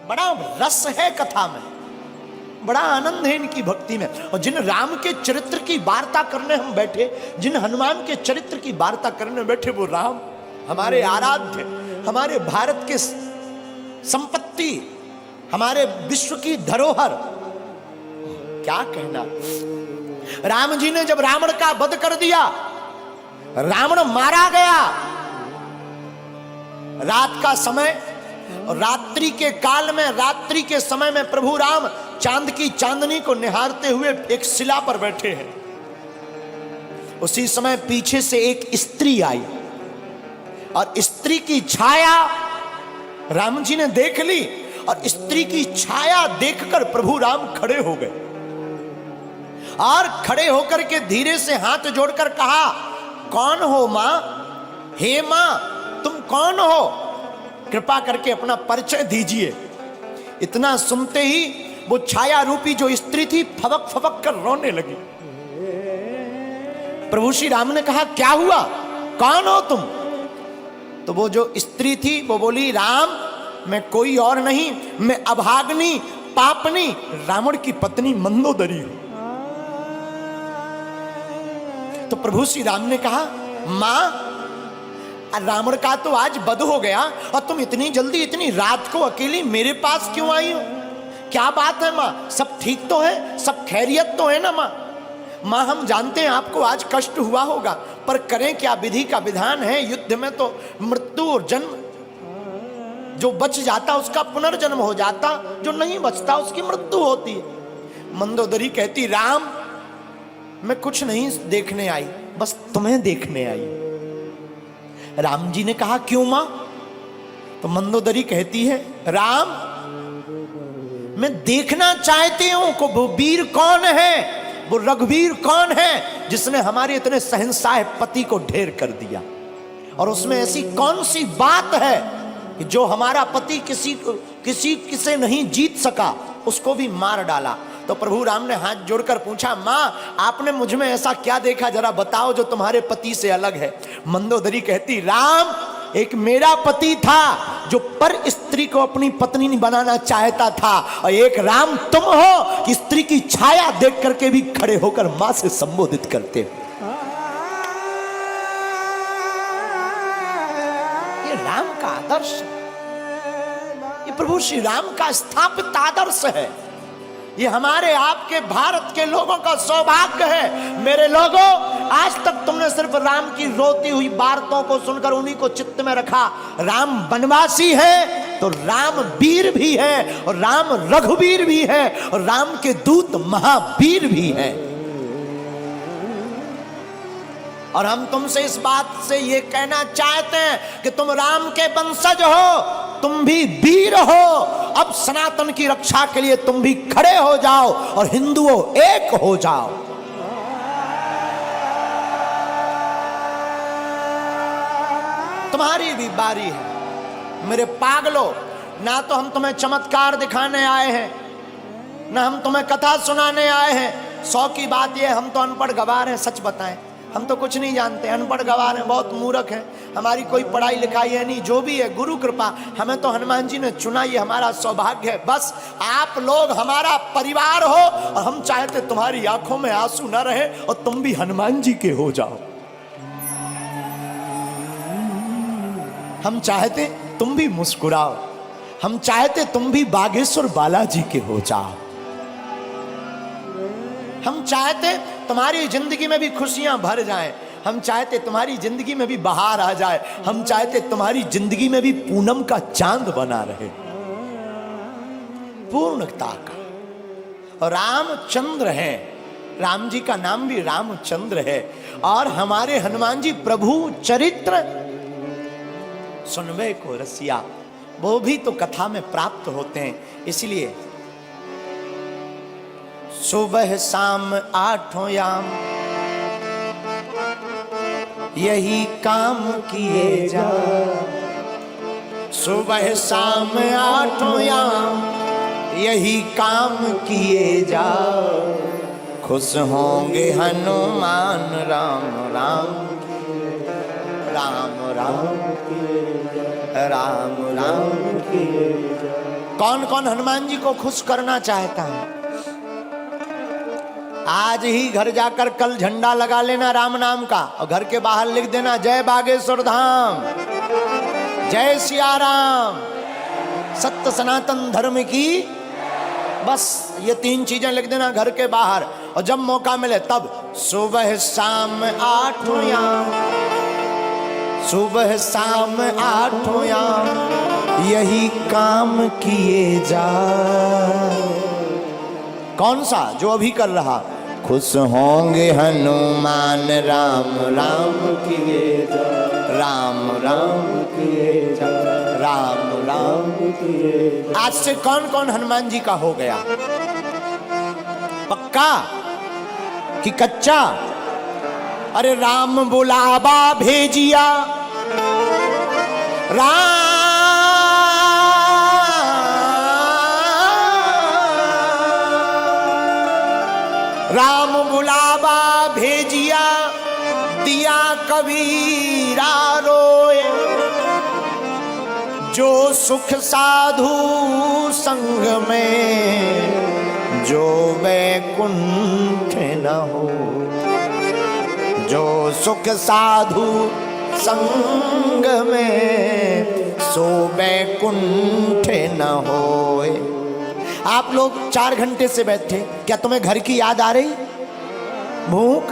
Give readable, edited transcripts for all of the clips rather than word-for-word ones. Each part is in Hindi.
बड़ा रस है कथा में, बड़ा आनंद है इनकी भक्ति में। और जिन राम के चरित्र की वार्ता करने हम बैठे, जिन हनुमान के चरित्र की वार्ता करने बैठे, वो राम हमारे आराध्य, हमारे भारत के संपत्ति, हमारे विश्व की धरोहर, क्या कहना। राम जी ने जब रावण का वध कर दिया, रावण मारा गया, रात का समय और रात्रि के काल में, रात्रि के समय में प्रभु राम चांद की चांदनी को निहारते हुए एक शिला पर बैठे हैं। उसी समय पीछे से एक स्त्री आई और स्त्री की छाया राम जी ने देख ली, और स्त्री की छाया देखकर प्रभु राम खड़े हो गए और खड़े होकर के धीरे से हाथ जोड़कर कहा, कौन हो मां? हे मां, तुम कौन हो? कृपा करके अपना परिचय दीजिए। इतना सुनते ही वो छाया रूपी जो स्त्री थी फबक फबक कर रोने लगी। प्रभु श्री राम ने कहा, क्या हुआ, कौन हो तुम? तो वो जो स्त्री थी वो बोली, राम मैं कोई और नहीं, मैं अभाग्नि पापनी रावण की पत्नी मंदोदरी हूं। तो प्रभु श्री राम ने कहा, मां रावण का तो आज वध हो गया और तुम इतनी जल्दी इतनी रात को अकेली मेरे पास क्यों आई हो? क्या बात है मां, सब ठीक तो है, सब खैरियत तो है ना मां? मां हम जानते हैं आपको आज कष्ट हुआ होगा, पर करें क्या, विधि का विधान है, युद्ध में तो मृत्यु और जन्म, जो बच जाता उसका पुनर्जन्म हो जाता, जो नहीं बचता उसकी मृत्यु होती है। मंदोदरी कहती, राम मैं कुछ नहीं देखने आई, बस तुम्हें देखने आई। राम जी ने कहा, क्यों मां? तो मंदोदरी कहती है, राम मैं देखना चाहती हूं कि वो वीर कौन है, वो रघुवीर कौन है जिसने हमारे इतने शहंशाह पति को ढेर कर दिया, और उसमें ऐसी कौन सी बात है कि जो हमारा पति किसी से नहीं जीत सका, उसको भी मार डाला। तो प्रभु राम ने हाथ जोड़कर पूछा, मां आपने मुझ में ऐसा क्या देखा, जरा बताओ जो तुम्हारे पति से अलग है। मंदोदरी कहती, राम एक मेरा पति था जो पर स्त्री को अपनी पत्नी बनाना चाहता था, और एक राम तुम हो कि स्त्री की छाया देख करके भी खड़े होकर मां से संबोधित करते हो। ये राम का आदर्श, ये प्रभु श्री राम का स्थापित आदर्श है। ये हमारे आपके भारत के लोगों का सौभाग्य है। मेरे लोगों, आज तक तुमने सिर्फ राम की रोती हुई वार्ताओं को सुनकर उन्हीं को चित्त में रखा। राम वनवासी है तो राम वीर भी है, और राम रघुवीर भी है, और राम के दूत महावीर भी है। और हम तुमसे इस बात से ये कहना चाहते हैं कि तुम राम के वंशज हो, तुम भी वीर हो। अब सनातन की रक्षा के लिए तुम भी खड़े हो जाओ और हिंदुओं एक हो जाओ। तुम्हारी भी बारी है मेरे पागलों। ना तो हम तुम्हें चमत्कार दिखाने आए हैं, ना हम तुम्हें कथा सुनाने आए हैं। 100 की बात यह, हम तो अनपढ़ गवार हैं। सच बताएं, हम तो कुछ नहीं जानते, अनपढ़ गवार हैं, बहुत मूर्ख हैं, हमारी कोई पढ़ाई लिखाई है नहीं। जो भी है गुरु कृपा, हमें तो हनुमान जी ने चुना, ये हमारा सौभाग्य है। बस आप लोग हमारा परिवार हो, और हम चाहते तुम्हारी आंखों में आंसू न रहे और तुम भी हनुमान जी के हो जाओ। हम चाहते तुम भी मुस्कुराओ, हम चाहते तुम भी बागेश्वर बालाजी के हो जाओ। हम चाहते तुम्हारी जिंदगी में भी खुशियां भर जाएं, हम चाहते तुम्हारी जिंदगी में भी बहार आ जाए, हम चाहते तुम्हारी जिंदगी में भी पूनम का चांद बना रहे, पूर्णता का। और रामचंद्र है, राम जी का नाम भी रामचंद्र है। और हमारे हनुमान जी प्रभु चरित्र सुनवे को रसिया, वो भी तो कथा में प्राप्त होते हैं। इसलिए सुबह शाम 8 याम यही काम किए जा, सुबह शाम 8 याम यही काम किए जा, खुश होंगे हनुमान राम राम राम राम राम राम किए जा। कौन कौन हनुमान जी को खुश करना चाहता है? आज ही घर जाकर कल झंडा लगा लेना राम नाम का, और घर के बाहर लिख देना जय बागेश्वर धाम, जय सिया राम, सत्य सनातन धर्म की। बस ये 3 चीजें लिख देना घर के बाहर। और जब मौका मिले तब सुबह शाम 8 याम, सुबह शाम 8 याम यही काम किए जा। कौन सा? जो अभी कर रहा। खुश होंगे हनुमान राम राम किए जा, राम राम किए जा, राम राम किए जा। आज से कौन कौन हनुमान जी का हो गया? पक्का कि कच्चा? अरे राम बुलावा भेजिया, राम बुलावा भेजिया, दिया कबीरा रोए, जो सुख साधु संग में, जो वैकुंठ न हो, जो सुख साधु संग में, सो वैकुंठ न होए। आप लोग 4 घंटे से बैठे, क्या तुम्हें घर की याद आ रही? भूख?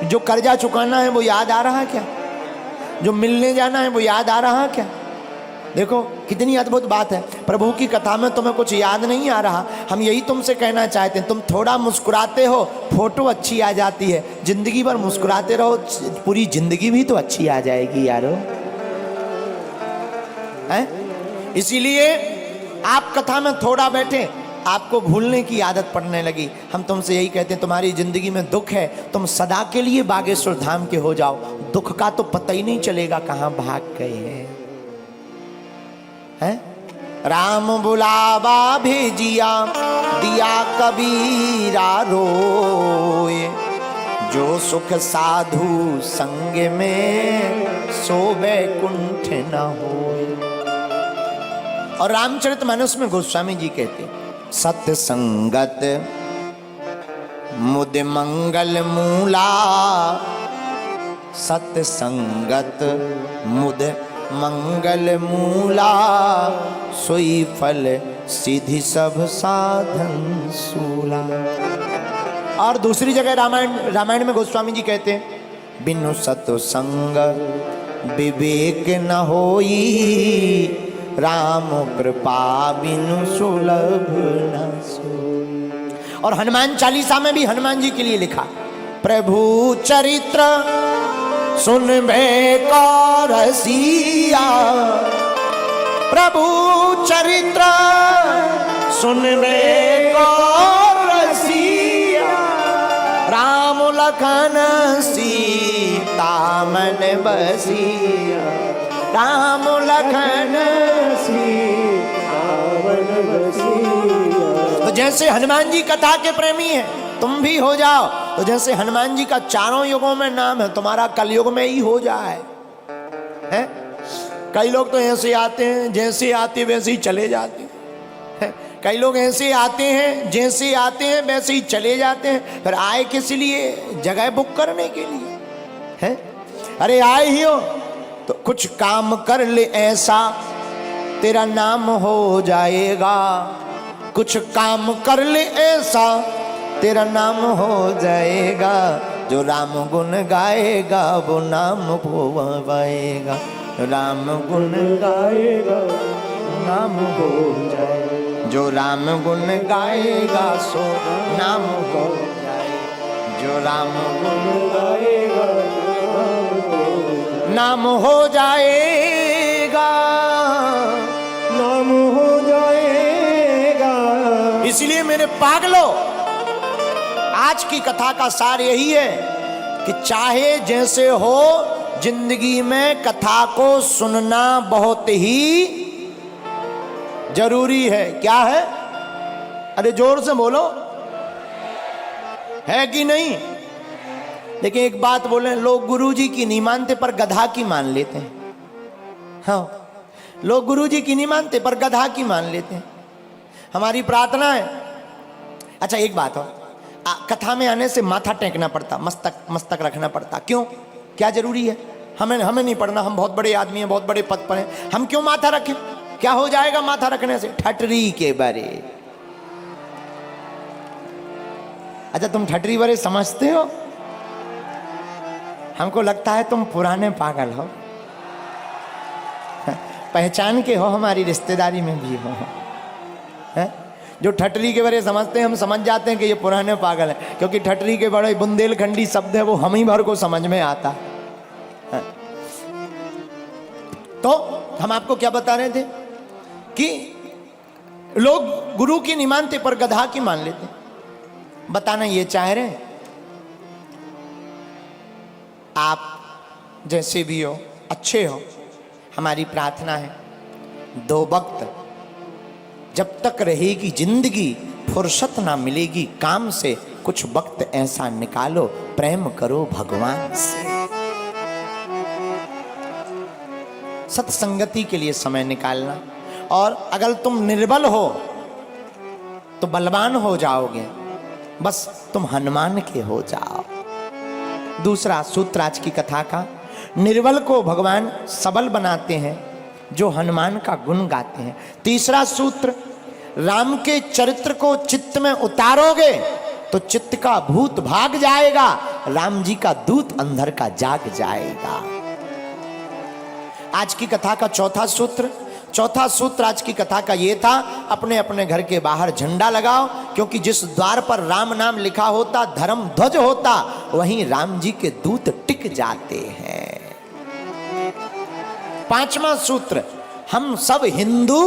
जो कर्जा चुकाना है वो याद आ रहा क्या? जो मिलने जाना है वो याद आ रहा क्या? देखो कितनी अद्भुत बात है। प्रभु की कथा में तुम्हें कुछ याद नहीं आ रहा। हम यही तुमसे कहना चाहते हैं, तुम थोड़ा मुस्कुराते हो, फोटो अच्छी आ जाती है। जिंदगी भर मुस्कुराते रहो, पूरी जिंदगी भी तो अच्छी आ जाएगी यारो, हैं? इसीलिए आप कथा में थोड़ा बैठे, आपको भूलने की आदत पड़ने लगी। हम तुमसे यही कहते हैं, तुम्हारी जिंदगी में दुख है, तुम सदा के लिए बागेश्वर धाम के हो जाओ। दुख का तो पता ही नहीं चलेगा कहां भाग गए हैं। राम बुलावा भेजिया, दिया कबीरा रोए, जो सुख साधु संग में, सो वैकुंठ न होए। और रामचरितमानस में गोस्वामी जी कहते, सत्य संगत मुद मंगल मूला, सत्य संगत मुद मंगल मूला, सोई फल सिद्धि सब साधन सूला। और दूसरी जगह रामायण में गोस्वामी जी कहते हैं, बिनु सत्संग विवेक न होई, राम कृपा बिनु सुलभ न सोई। और हनुमान चालीसा में भी हनुमान जी के लिए लिखा, प्रभु चरित्र सुनबे को रसिया, प्रभु चरित्र सुनबे को रसिया, राम लखन सीता मन बसिया, राम लखन सीता मन बसिया। तो जैसे हनुमान जी कथा के प्रेमी हैं, तुम भी हो जाओ। तो जैसे हनुमान जी का चारों युगों में नाम है, तुम्हारा कलयुग में ही हो जाए। हैं? कई लोग तो ऐसे आते हैं, जैसे आते वैसे ही चले जाते हैं। कई लोग ऐसे आते हैं, जैसे आते हैं वैसे ही चले जाते हैं। फिर आए किस लिए? जगह बुक करने के लिए। हैं? अरे आए ही हो तो कुछ काम कर ले ऐसा, तेरा नाम हो जाएगा। कुछ काम कर ले ऐसा, तेरा नाम हो जाएगा। जो राम गुण गाएगा वो नाम पाएगा, राम गुण गाएगा नाम हो जाएगा। जो राम गुण गाएगा सो नाम हो जाएगा। जो राम गुण गाएगा नाम हो जाएगा, नाम हो जाएगा। इसलिए मेरे पागलों, आज की कथा का सार यही है कि चाहे जैसे हो, जिंदगी में कथा को सुनना बहुत ही जरूरी है। क्या है? अरे जोर से बोलो, है कि नहीं? लेकिन एक बात बोले, लोग गुरुजी की नहीं मानते पर गधा की मान लेते हैं। हाँ, लोग गुरु जी की नहीं मानते पर गधा की मान लेते हैं। हमारी प्रार्थना है। अच्छा एक बात हो, कथा में आने से माथा टेकना पड़ता, मस्तक रखना पड़ता, क्यों? क्या जरूरी है? हमें नहीं पढ़ना, हम बहुत बड़े आदमी हैं, बहुत बड़े पद पर हैं, हम क्यों माथा रखें? क्या हो जाएगा माथा रखने से? ठटरी के बारे। अच्छा तुम ठटरी बारे समझते हो? हमको लगता है तुम पुराने पागल हो, पहचान के हो, हमारी रिश्तेदारी में भी हो। है? जो ठटरी के बारे समझते हैं हम समझ जाते हैं कि ये पुराने पागल है, क्योंकि ठटरी के बड़े बुंदेलखंडी शब्द है, वो हम ही भर को समझ में आता है। तो हम आपको क्या बता रहे थे कि लोग गुरु की नहीं मानते पर गधा की मान लेते। बताना ये चाह रहे हैं आप जैसे भी हो, अच्छे हो। हमारी प्रार्थना है, 2 वक्त जब तक रहेगी जिंदगी, फुर्सत ना मिलेगी काम से, कुछ वक्त ऐसा निकालो, प्रेम करो भगवान से। सत्संगति के लिए समय निकालना। और अगर तुम निर्बल हो तो बलवान हो जाओगे, बस तुम हनुमान के हो जाओ। दूसरा सूत्र आज की कथा का, निर्बल को भगवान सबल बनाते हैं जो हनुमान का गुण गाते हैं। तीसरा सूत्र, राम के चरित्र को चित्त में उतारोगे तो चित्त का भूत भाग जाएगा, राम जी का दूत अंदर का जाग जाएगा। आज की कथा का चौथा सूत्र आज की कथा का ये था, अपने अपने घर के बाहर झंडा लगाओ, क्योंकि जिस द्वार पर राम नाम लिखा होता, धर्म ध्वज होता, वहीं राम जी के दूत टिक जाते हैं। 5वां सूत्र, हम सब हिंदू